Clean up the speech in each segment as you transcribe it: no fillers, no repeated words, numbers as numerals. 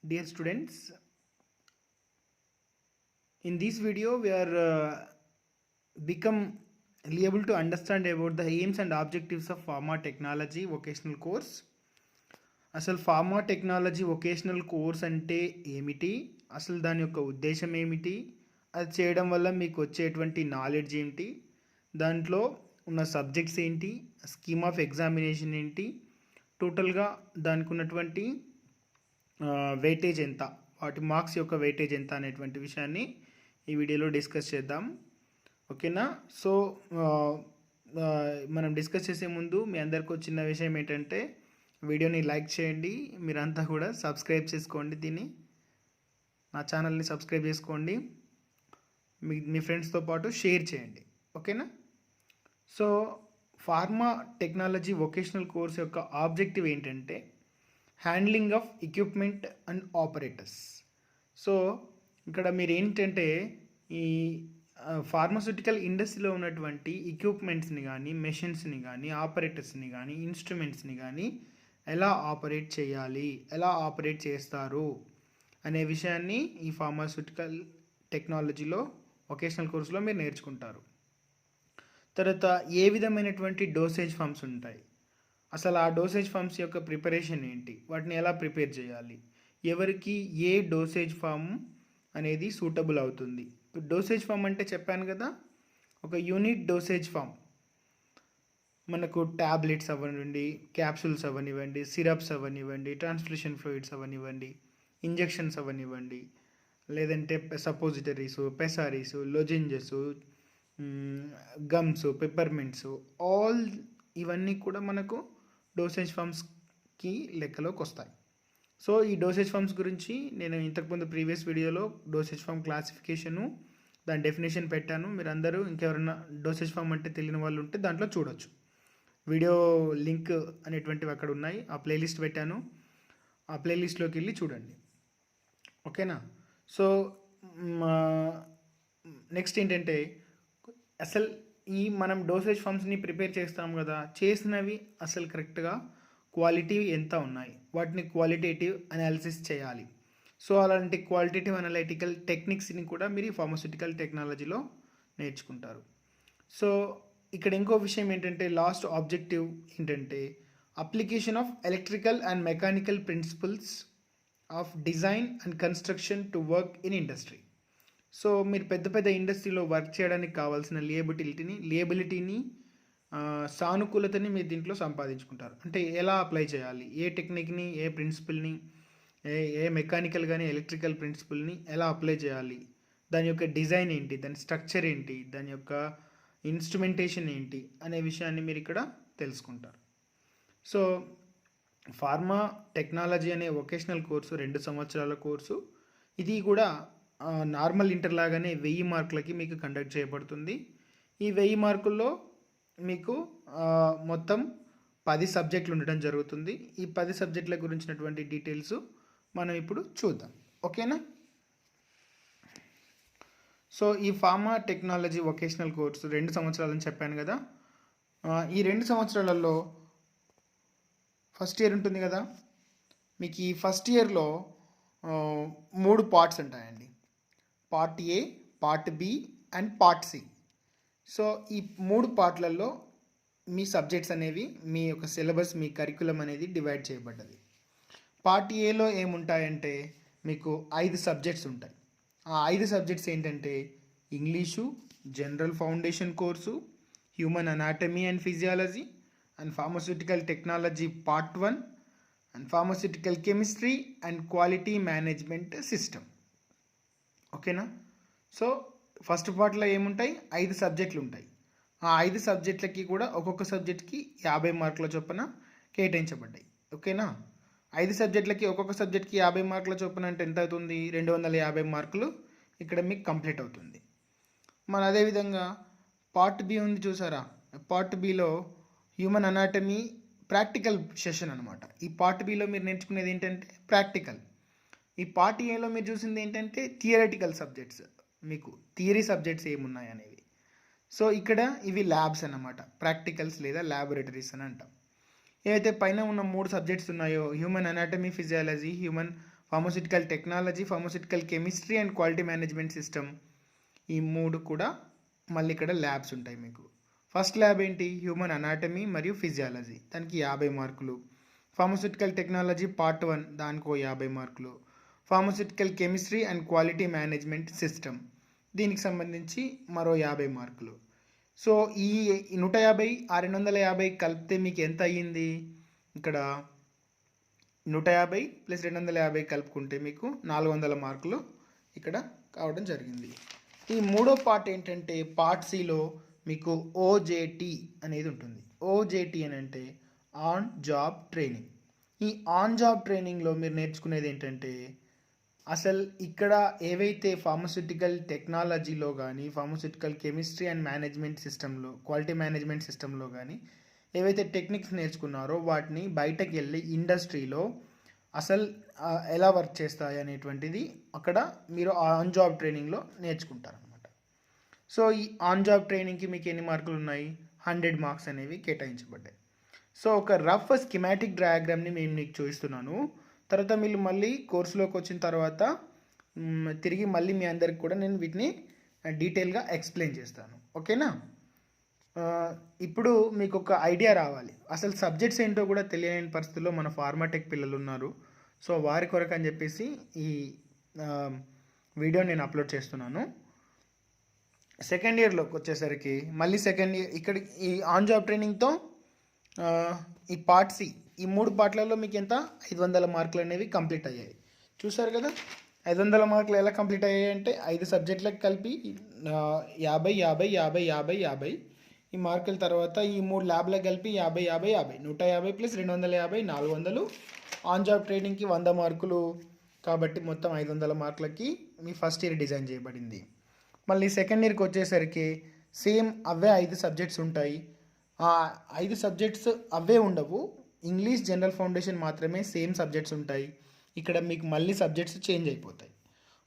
Dear students, in this video we are become able to understand about the aims and objectives of pharma technology vocational course. అసలు pharma technology vocational course అంటే ఏమిటి, అసలు దాని యొక్క ఉద్దేశం ఏమిటి, అది చేయడం వల్ల మీకు వచ్చేటువంటి నాలెడ్జ్ ఏంటి, దాంట్లో ఉన్న సబ్జెక్ట్స్ ఏంటి, స్కీమ్ ఆఫ్ ఎగ్జామినేషన్ ఏంటి, టోటల్గా దానికి ఉన్నటువంటి వెయిటేజ్ ఎంత, వాటి మార్క్స్ యొక్క వెయిటేజ్ ఎంత అనేటువంటి విషయాన్ని ఈ వీడియోలో డిస్కస్ చేద్దాం. ఓకేనా? సో మనం డిస్కస్ చేసే ముందు మీ అందరికీ చిన్న విషయం ఏంటంటే వీడియోని లైక్ చేయండి, మీరంతా కూడా సబ్స్క్రైబ్ చేసుకోండి, దీన్ని నా ఛానల్ని సబ్స్క్రైబ్ చేసుకోండి, మీ ఫ్రెండ్స్తో పాటు షేర్ చేయండి. ఓకేనా? So pharma technology vocational course యొక్క ఆబ్జెక్టివ్ ఏంటంటే handling of equipment and operators. So ఇక్కడ మీరు ఏంటంటే ఈ ఫార్మాస్యూటికల్ ఇండస్ట్రీలో ఉన్నటువంటి ఎక్విప్మెంట్స్ని కానీ, మెషిన్స్ని కానీ, ఆపరేటర్స్ని కానీ, ఇన్స్ట్రుమెంట్స్ని కానీ ఎలా ఆపరేట్ చేయాలి, ఎలా ఆపరేట్ చేస్తారు అనే విషయాన్ని ఈ ఫార్మాస్యూటికల్ టెక్నాలజీలో వొకేషనల్ కోర్సులో మీరు నేర్చుకుంటారు. తర్వాత ఏ విధమైనటువంటి డోసేజ్ ఫామ్స్ ఉంటాయి, అసలు ఆ డోసేజ్ ఫామ్స్ యొక్క ప్రిపరేషన్ ఏంటి, వాటిని ఎలా ప్రిపేర్ చేయాలి, ఎవరికి ఏ డోసేజ్ ఫామ్ అనేది సూటబుల్ అవుతుంది. డోసేజ్ ఫామ్ అంటే చెప్పాను కదా, ఒక యూనిట్ డోసేజ్ ఫామ్ మనకు ట్యాబ్లెట్స్ అవ్వనివ్వండి, క్యాప్సూల్స్ అవ్వనివ్వండి, సిరప్స్ అవ్వనివ్వండి, ట్రాన్స్ఫ్యూషన్ ఫ్లూయిడ్స్ అవ్వనివ్వండి, ఇంజెక్షన్స్ అవ్వనివ్వండి, లేదంటే సపోజిటరీసు, పెసారీసు, లొజెంజెస్, గమ్స్, పెప్పర్మెంట్స్, ఆల్ ఇవన్నీ కూడా మనకు డోసేజ్ ఫామ్స్కి లెక్కలోకి వస్తాయి. సో ఈ డోసేజ్ ఫామ్స్ గురించి నేను ఇంతకుముందు ప్రీవియస్ వీడియోలో డోసేజ్ ఫామ్ క్లాసిఫికేషను, దాని డెఫినేషన్ పెట్టాను. మీరు అందరూ ఇంకెవరైనా డోసేజ్ ఫామ్ అంటే తెలియని వాళ్ళు ఉంటే దాంట్లో చూడొచ్చు. వీడియో లింక్ అనేటువంటివి అక్కడ ఉన్నాయి, ఆ ప్లేలిస్ట్ పెట్టాను, ఆ ప్లేలిస్ట్లోకి వెళ్ళి చూడండి. ఓకేనా? సో నెక్స్ట్ ఏంటంటే అసలు ఈ మనం డోసేజ్ ఫామ్స్ని ప్రిపేర్ చేస్తాం కదా, చేసినవి అసలు కరెక్ట్గా క్వాలిటీ ఎంత ఉన్నాయి, వాటిని క్వాలిటేటివ్ అనాలిసిస్ చేయాలి. సో అలాంటి క్వాలిటేటివ్ అనలైటికల్ టెక్నిక్స్ని కూడా మీరు ఫార్మాస్యూటికల్ టెక్నాలజీలో నేర్చుకుంటారు. సో ఇక్కడ ఇంకో విషయం ఏంటంటే లాస్ట్ ఆబ్జెక్టివ్ ఏంటంటే application of electrical and mechanical principles of design and construction to work in industry. So మీరు పెద్ద పెద్ద ఇండస్ట్రీలో వర్క్ చేయడానికి కావాల్సిన లేబిలిటీని సానుకూలతని మీరు దీంట్లో సంపాదించుకుంటారు. అంటే ఎలా అప్లై చేయాలి, ఏ టెక్నిక్ని, ఏ ప్రిన్సిపల్ని, ఏ మెకానికల్ కానీ ఎలక్ట్రికల్ ప్రిన్సిపల్ని ఎలా అప్లై చేయాలి, దాని యొక్క డిజైన్ ఏంటి, దాని స్ట్రక్చర్ ఏంటి, దాని యొక్క ఇన్స్ట్రుమెంటేషన్ ఏంటి అనే విషయాన్ని మీరు ఇక్కడ తెలుసుకుంటారు. సో ఫార్మా టెక్నాలజీ అనే వొకేషనల్ కోర్సు 2 సంవత్సరాల కోర్సు. ఇది కూడా నార్మల్ ఇంటర్ లాగానే 1000 మార్కులకి మీకు కండక్ట్ చేయబడుతుంది. ఈ 1000 మార్కుల్లో మీకు మొత్తం 10 సబ్జెక్టులు ఉండడం జరుగుతుంది. ఈ 10 సబ్జెక్టుల గురించినటువంటి డీటెయిల్స్ మనం ఇప్పుడు చూద్దాం. ఓకేనా? సో ఈ ఫార్మా టెక్నాలజీ వొకేషనల్ కోర్సు 2 సంవత్సరాలని చెప్పాను కదా. ఈ 2 సంవత్సరాలలో ఫస్ట్ ఇయర్ ఉంటుంది కదా, మీకు ఈ ఫస్ట్ ఇయర్లో 3 పార్ట్స్ ఉంటాయండి. Part A, part B and part C. So ఈ 3 పార్ట్లలో మీ సబ్జెక్ట్స్ అనేవి, మీ యొక్క సిలబస్, మీ కరికులం అనేది డివైడ్ చేయబడ్డది. పార్ట్ ఏలో ఏముంటాయంటే మీకు 5 సబ్జెక్ట్స్ ఉంటాయి. ఆ 5 సబ్జెక్ట్స్ ఏంటంటే English, general foundation course, human anatomy and physiology, and pharmaceutical technology part 1, and pharmaceutical chemistry and quality management system. ఓకేనా? సో ఫస్ట్ పార్ట్లో ఏముంటాయి, 5 సబ్జెక్టులు ఉంటాయి. ఆ 5 సబ్జెక్టులకి కూడా ఒక్కొక్క సబ్జెక్ట్కి 50 మార్కుల చొప్పున కేటాయించబడ్డాయి. ఓకేనా? 5 సబ్జెక్టులకి ఒక్కొక్క సబ్జెక్ట్కి 50 మార్కుల చొప్పున అంటే ఎంత అవుతుంది, 250 మార్కులు ఇక్కడ మీకు కంప్లీట్ అవుతుంది. మన అదేవిధంగా పార్ట్ బి ఉంది చూసారా, part below human anatomy practical session అనమాట. ఈ పార్ట్ బిలో మీరు నేర్చుకునేది ఏంటంటే ప్రాక్టికల్. ఈ పార్ట్ ఏలో మీరు చూసింది ఏంటంటే థియరటికల్ సబ్జెక్ట్స్, మీకు థియరీ సబ్జెక్ట్స్ ఏమున్నాయి అనేవి. సో ఇక్కడ ఇవి ల్యాబ్స్ అన్నమాట, ప్రాక్టికల్స్ లేదా ల్యాబొరేటరీస్ అని అంటాం. ఏవైతే పైన ఉన్న 3 సబ్జెక్ట్స్ ఉన్నాయో, human anatomy physiology, human pharmaceutical technology, pharmaceutical chemistry and quality management system. ఈ 3 కూడా మళ్ళీ ఇక్కడ ల్యాబ్స్ ఉంటాయి మీకు. ఫస్ట్ ల్యాబ్ ఏంటి? హ్యూమన్ అనాటమీ మరియు ఫిజియాలజీ, దానికి 50 మార్కులు. ఫార్మస్యూటికల్ టెక్నాలజీ పార్ట్ 1, దానికో 50 మార్కులు. Pharmaceutical chemistry and quality management system, దీనికి సంబంధించి మరో 50 మార్కులు. సో ఈ 150 ఆ 250 కలిపితే మీకు ఎంత అయ్యింది? ఇక్కడ 150 + 250 కలుపుకుంటే మీకు 400 మార్కులు ఇక్కడ కావడం జరిగింది. ఈ మూడో పార్ట్ ఏంటంటే పార్ట్ సిలో మీకు ఓజేటీ అనేది ఉంటుంది. ఓజేటీ అని అంటే ఆన్ జాబ్ ట్రైనింగ్. ఈ ఆన్ జాబ్ ట్రైనింగ్లో మీరు నేర్చుకునేది ఏంటంటే అసలు ఇక్కడ ఏవైతే ఫార్మస్యూటికల్ టెక్నాలజీలో కానీ, ఫార్మస్యూటికల్ కెమిస్ట్రీ అండ్ మేనేజ్మెంట్ సిస్టంలో, క్వాలిటీ మేనేజ్మెంట్ సిస్టంలో కానీ ఏవైతే టెక్నిక్స్ నేర్చుకున్నారో వాటిని బయటకు వెళ్ళి ఇండస్ట్రీలో అసలు ఎలా వర్క్ చేస్తాయి అనేటువంటిది అక్కడ మీరు ఆన్ జాబ్ ట్రైనింగ్లో నేర్చుకుంటారనమాట. సో ఈ ఆన్ జాబ్ ట్రైనింగ్కి మీకు ఎన్ని మార్కులు ఉన్నాయి? 100 మార్క్స్ అనేవి కేటాయించబడ్డాయి. సో ఒక రఫ్ స్కిమాటిక్ డయాగ్రామ్ని నేను మీకు చూపిస్తున్నాను. తర్వాత మీరు మళ్ళీ కోర్సులోకి వచ్చిన తర్వాత తిరిగి మళ్ళీ మీ అందరికి కూడా నేను వీటిని డీటెయిల్గా ఎక్స్ప్లెయిన్ చేస్తాను. ఓకేనా? ఇప్పుడు మీకు ఒక ఐడియా రావాలి. అసలు సబ్జెక్ట్స్ ఏంటో కూడా తెలియని పరిస్థితుల్లో మన ఫార్మాటెక్ పిల్లలు ఉన్నారు. సో వారి కొరకు అని చెప్పేసి ఈ వీడియో నేను అప్లోడ్ చేస్తున్నాను. సెకండ్ ఇయర్లోకి వచ్చేసరికి మళ్ళీ సెకండ్ ఇయర్ ఇక్కడ ఈ ఆన్ జాబ్ ట్రైనింగ్తో ఈ పార్ట్ సి, ఈ 3 పార్ట్లలో మీకు ఎంత? 500 మార్కులు అనేవి కంప్లీట్ అయ్యాయి. చూసారు కదా 500 మార్కులు ఎలా కంప్లీట్ అయ్యాయి అంటే 5 సబ్జెక్టులకు కలిపి 50 50 50 50 50 ఈ మార్కుల తర్వాత ఈ 3 ల్యాబ్లకు కలిపి 50 50 50 150 + 250 400. ఆన్ జాబ్ ట్రైనింగ్కి 100 మార్కులు కాబట్టి మొత్తం 500 మార్కులకి మీ ఫస్ట్ ఇయర్ డిజైన్ చేయబడింది. మళ్ళీ సెకండ్ ఇయర్కి వచ్చేసరికి సేమ్ అవే 5 సబ్జెక్ట్స్ ఉంటాయి. ఆ 5 సబ్జెక్ట్స్ అవే ఉండవు. ఇంగ్లీష్, జనరల్ ఫౌండేషన్ మాత్రమే సేమ్ సబ్జెక్ట్స్ ఉంటాయి. ఇక్కడ మీకు మళ్ళీ సబ్జెక్ట్స్ చేంజ్ అయిపోతాయి.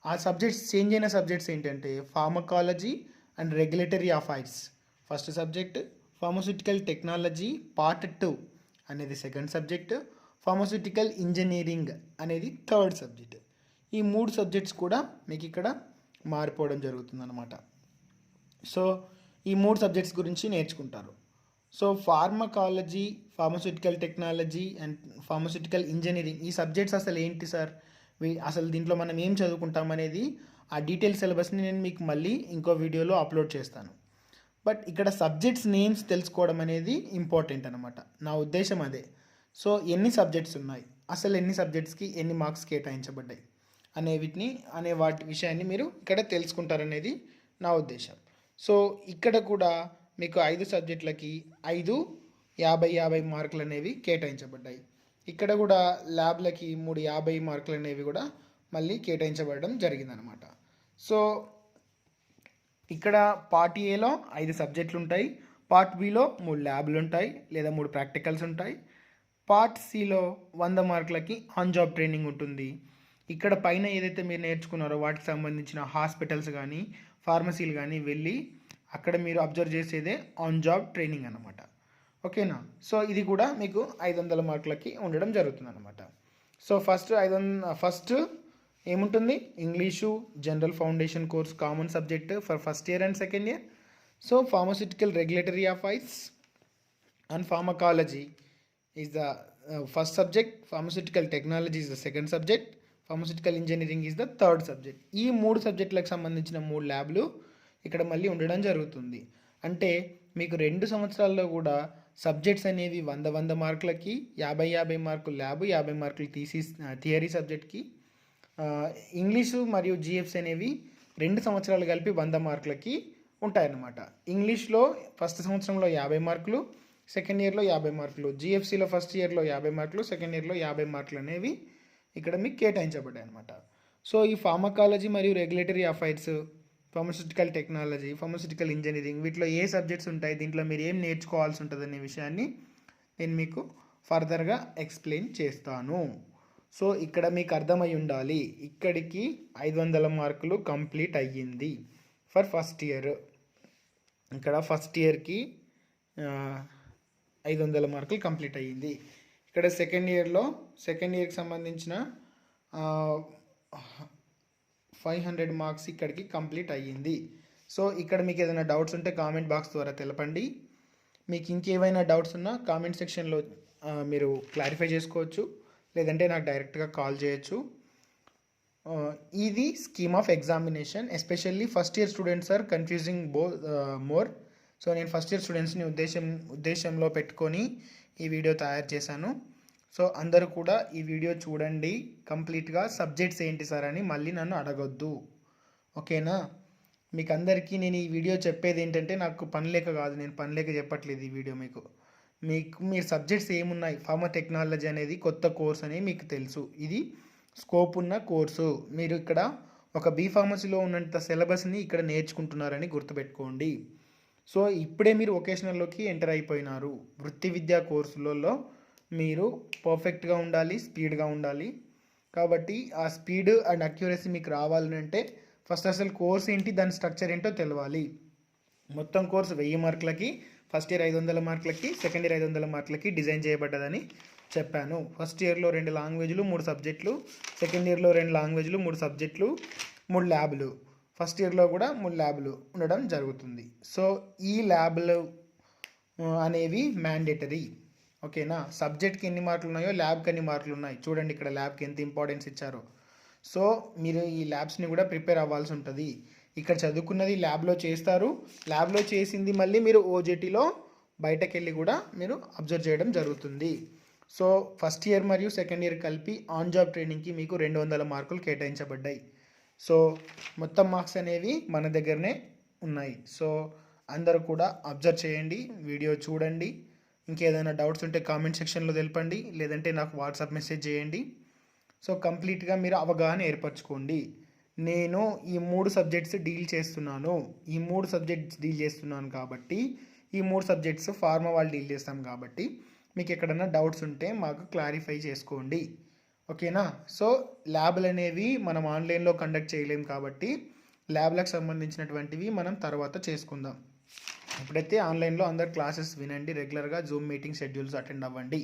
ఆ సబ్జెక్ట్స్ చేంజ్ అయిన సబ్జెక్ట్స్ ఏంటంటే pharmacology and regulatory affairs first subject, pharmaceutical technology part 2 అనేది సెకండ్ సబ్జెక్ట్, ఫార్మస్యూటికల్ ఇంజనీరింగ్ అనేది థర్డ్ సబ్జెక్ట్. ఈ 3 సబ్జెక్ట్స్ కూడా మీకు ఇక్కడ మారిపోవడం జరుగుతుందన్నమాట. సో ఈ 3 సబ్జెక్ట్స్ గురించి నేర్చుకుంటారు. So pharmacology, pharmaceutical technology and pharmaceutical engineering ఈ సబ్జెక్ట్స్ అసలు ఏంటి సార్, అసలు దీంట్లో మనం ఏం చదువుకుంటాం అనేది ఆ డీటెయిల్ సిలబస్ని నేను మీకు మళ్ళీ ఇంకో వీడియోలో అప్లోడ్ చేస్తాను. బట్ ఇక్కడ సబ్జెక్ట్స్ నేమ్స్ తెలుసుకోవడం అనేది ఇంపార్టెంట్ అనమాట. నా ఉద్దేశం అదే. సో ఎన్ని సబ్జెక్ట్స్ ఉన్నాయి, అసలు ఎన్ని సబ్జెక్ట్స్కి ఎన్ని మార్క్స్ కేటాయించబడ్డాయి అనే వాటి విషయాన్ని మీరు ఇక్కడ తెలుసుకుంటారనేది నా ఉద్దేశం. సో ఇక్కడ కూడా మీకు 5 సబ్జెక్టులకి 5 50 50 మార్కులు అనేవి కేటాయించబడ్డాయి. ఇక్కడ కూడా ల్యాబ్లకి 3 50 మార్కులు అనేవి కూడా మళ్ళీ కేటాయించబడడం జరిగిందనమాట. సో ఇక్కడ పార్ట్ ఏలో 5 సబ్జెక్టులు ఉంటాయి, పార్ట్ బిలో 3 ల్యాబ్లు ఉంటాయి లేదా 3 ప్రాక్టికల్స్ ఉంటాయి, పార్ట్ సిలో 100 మార్కులకి ఆన్ జాబ్ ట్రైనింగ్ ఉంటుంది. ఇక్కడ పైన ఏదైతే మీరు నేర్చుకున్నారో వాటికి సంబంధించిన హాస్పిటల్స్ కానీ ఫార్మసీలు కానీ వెళ్ళి అక్కడ మీరు అబ్జర్వ్ చేసేదే ఆన్ జాబ్ ట్రైనింగ్ అనమాట. ఓకేనా? సో ఇది కూడా మీకు 500 మార్కులకి ఉండడం జరుగుతుంది అనమాట. సో ఫస్ట్ ఏముంటుంది? English, general foundation course common subject for first year and second year. So pharmaceutical regulatory affairs and pharmacology is the first subject, pharmaceutical technology is the second subject, pharmaceutical engineering is the third subject. ఈ 3 సబ్జెక్టులకు సంబంధించిన 3 ల్యాబ్లు ఇక్కడ మళ్ళీ ఉండడం జరుగుతుంది. అంటే మీకు 2 సంవత్సరాల్లో కూడా సబ్జెక్ట్స్ అనేవి 100 మార్కులకి 50 50 మార్కులు ల్యాబ్, 50 మార్కులు థియరీ సబ్జెక్ట్కి, ఇంగ్లీషు మరియు జిఎఫ్స్ అనేవి 2 సంవత్సరాలు కలిపి 100 మార్కులకి ఉంటాయన్నమాట. ఇంగ్లీష్లో ఫస్ట్ సంవత్సరంలో 50 మార్కులు, సెకండ్ ఇయర్లో 50 మార్కులు, జిఎఫ్సిలో ఫస్ట్ ఇయర్లో 50 మార్కులు, సెకండ్ ఇయర్లో 50 మార్కులు అనేవి ఇక్కడ మీకు కేటాయించబడ్డాయి అనమాట. సో ఈ ఫార్మకాలజీ మరియు regulatory affairs, pharmaceutical technology, pharmaceutical engineering వీటిలో ఏ సబ్జెక్ట్స్ ఉంటాయి, దీంట్లో మీరు ఏం నేర్చుకోవాల్సి ఉంటుంది అనే విషయాన్ని నేను మీకు ఫర్దర్గా ఎక్స్ప్లెయిన్ చేస్తాను. సో ఇక్కడ మీకు అర్థమై ఉండాలి, ఇక్కడికి 500 మార్కులు కంప్లీట్ అయ్యింది ఫర్ ఫస్ట్ ఇయర్. ఇక్కడ ఫస్ట్ ఇయర్కి 500 మార్కులు కంప్లీట్ అయ్యింది. ఇక్కడ సెకండ్ ఇయర్కి సంబంధించిన 500 మార్క్స్ ఇక్కడికి కంప్లీట్ అయ్యింది. సో ఇక్కడ మీకు ఏదైనా డౌట్స్ ఉంటే కామెంట్ బాక్స్ ద్వారా తెలపండి. మీకు ఇంకేమైనా డౌట్స్ ఉన్నా కామెంట్ సెక్షన్లో మీరు క్లారిఫై చేసుకోవచ్చు, లేదంటే నాకు డైరెక్ట్గా కాల్ చేయొచ్చు. ఇది scheme of examination. Especially first year students are confusing more. So నేను ఫస్ట్ ఇయర్ స్టూడెంట్స్ని ఉద్దేశంలో పెట్టుకొని ఈ వీడియో తయారు చేశాను. సో అందరూ కూడా ఈ వీడియో చూడండి కంప్లీట్గా. సబ్జెక్ట్స్ ఏంటి సార్ అని మళ్ళీ నన్ను అడగొద్దు, ఓకేనా? మీకు అందరికీ నేను ఈ వీడియో చెప్పేది ఏంటంటే, నాకు పని లేక కాదు, నేను పని లేక చెప్పట్లేదు ఈ వీడియో. మీరు సబ్జెక్ట్స్ ఏమున్నాయి, ఫార్మా టెక్నాలజీ అనేది కొత్త కోర్స్ అని మీకు తెలుసు. ఇది స్కోప్ ఉన్న కోర్సు. మీరు ఇక్కడ ఒక బీ ఫార్మసీలో ఉన్నంత సిలబస్ని ఇక్కడ నేర్చుకుంటున్నారని గుర్తుపెట్టుకోండి. సో ఇప్పుడే మీరు వొకేషనల్లోకి ఎంటర్ అయిపోయినారు. వృత్తి విద్యా కోర్సులలో మీరు పర్ఫెక్ట్గా ఉండాలి, స్పీడ్గా ఉండాలి. కాబట్టి ఆ స్పీడ్ అండ్ అక్యురసీ మీకు రావాలంటే ఫస్ట్ అసలు కోర్స్ ఏంటి, దాని స్ట్రక్చర్ ఏంటో తెలవాలి. మొత్తం కోర్సు 1000 మార్కులకి, ఫస్ట్ ఇయర్ 500 మార్కులకి, సెకండ్ ఇయర్ 500 మార్కులకి డిజైన్ చేయబడ్డదని చెప్పాను. ఫస్ట్ ఇయర్లో 2 లాంగ్వేజ్లు 3 సబ్జెక్టులు, సెకండ్ ఇయర్లో 2 లాంగ్వేజ్లు 3 సబ్జెక్టులు 3 ల్యాబ్లు, ఫస్ట్ ఇయర్లో కూడా 3 ల్యాబ్లు ఉండడం జరుగుతుంది. సో ఈ ల్యాబ్లు అనేవి మ్యాండేటరీ, ఓకేనా? సబ్జెక్ట్కి ఎన్ని మార్కులు ఉన్నాయో ల్యాబ్కి ఎన్ని మార్కులు ఉన్నాయి చూడండి. ఇక్కడ ల్యాబ్కి ఎంత ఇంపార్టెన్స్ ఇచ్చారో. సో మీరు ఈ ల్యాబ్స్ని కూడా ప్రిపేర్ అవ్వాల్సి ఉంటుంది. ఇక్కడ చదువుకున్నది ల్యాబ్లో చేస్తారు, ల్యాబ్లో చేసింది మళ్ళీ మీరు ఓజేటీలో బయటకు వెళ్ళి కూడా మీరు అబ్జర్వ్ చేయడం జరుగుతుంది. సో ఫస్ట్ ఇయర్ మరియు సెకండ్ ఇయర్ కలిపి ఆన్ జాబ్ ట్రైనింగ్కి మీకు 200 మార్కులు కేటాయించబడ్డాయి. సో మొత్తం మార్క్స్ అనేవి మన దగ్గరనే ఉన్నాయి. సో అందరూ కూడా అబ్జర్వ్ చేయండి, వీడియో చూడండి. ఇంకేదైనా డౌట్స్ ఉంటే కామెంట్ సెక్షన్లో తెలపండి, లేదంటే నాకు వాట్సాప్ మెసేజ్ చేయండి. సో కంప్లీట్గా మీరు అవగాహన ఏర్పరచుకోండి. నేను ఈ 3 సబ్జెక్ట్స్ డీల్ చేస్తున్నాను కాబట్టి ఈ 3 సబ్జెక్ట్స్ ఫార్మా వాళ్ళు డీల్ చేస్తాం కాబట్టి మీకు ఎక్కడైనా డౌట్స్ ఉంటే మాకు క్లారిఫై చేసుకోండి, ఓకేనా? సో ల్యాబ్లు అనేవి మనం ఆన్లైన్లో కండక్ట్ చేయలేం కాబట్టి ల్యాబ్లకు సంబంధించినటువంటివి మనం తర్వాత చేసుకుందాం. ఇప్పుడైతే ఆన్లైన్లో అందరు క్లాసెస్ వినండి, రెగ్యులర్గా జూమ్ మీటింగ్ షెడ్యూల్స్ అటెండ్ అవ్వండి.